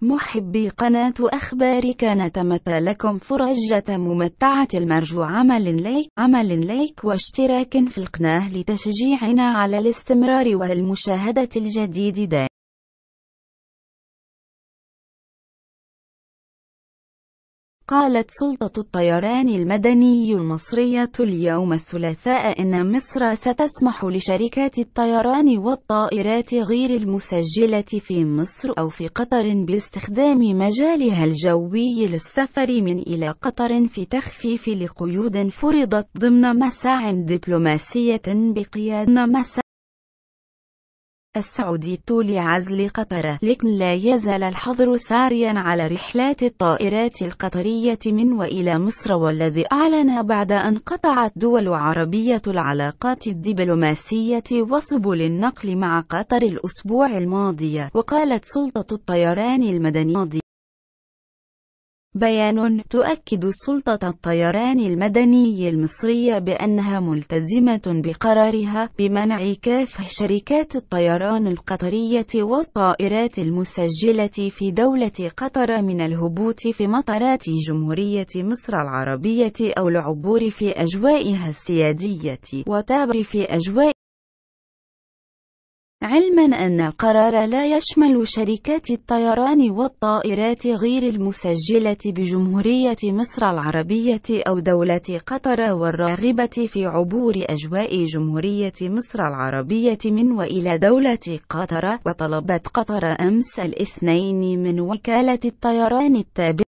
محبي قناة أخبارك، نتمنى لكم فرجة ممتعة المرجو عمل لايك واشتراك في القناة لتشجيعنا على الاستمرار والمشاهدة الجديد دائما. قالت سلطة الطيران المدني المصرية اليوم الثلاثاء إن مصر ستسمح لشركات الطيران والطائرات غير المسجلة في مصر أو في قطر باستخدام مجالها الجوي للسفر من إلى قطر في تخفيف لقيود فرضت ضمن مساع دبلوماسية بقيادة السعودي لعزل قطر، لكن لا يزال الحظر ساريا على رحلات الطائرات القطرية من وإلى مصر، والذي أعلن بعد أن قطعت دول عربية العلاقات الدبلوماسية وسبل النقل مع قطر الأسبوع الماضي. وقالت سلطة الطيران المدني بيان: تؤكد سلطة الطيران المدني المصرية بأنها ملتزمة بقرارها بمنع كافة شركات الطيران القطرية والطائرات المسجلة في دولة قطر من الهبوط في مطارات جمهورية مصر العربية أو العبور في أجوائها السيادية وتعبر في أجواء، علما أن القرار لا يشمل شركات الطيران والطائرات غير المسجلة بجمهورية مصر العربية أو دولة قطر والراغبة في عبور أجواء جمهورية مصر العربية من وإلى دولة قطر. وطلبت قطر أمس الاثنين من وكالة الطيران التابعة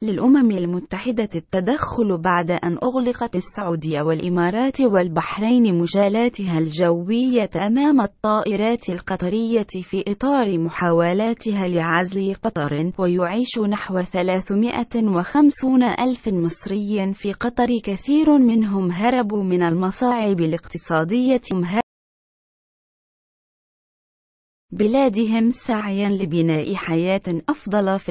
للأمم المتحدة التدخل بعد أن أغلقت السعودية والإمارات والبحرين مجالاتها الجوية أمام الطائرات القطرية في إطار محاولاتها لعزل قطر. ويعيش نحو 350 ألف مصري في قطر، كثير منهم هربوا من المصاعب الاقتصادية بلادهم سعيا لبناء حياة أفضل في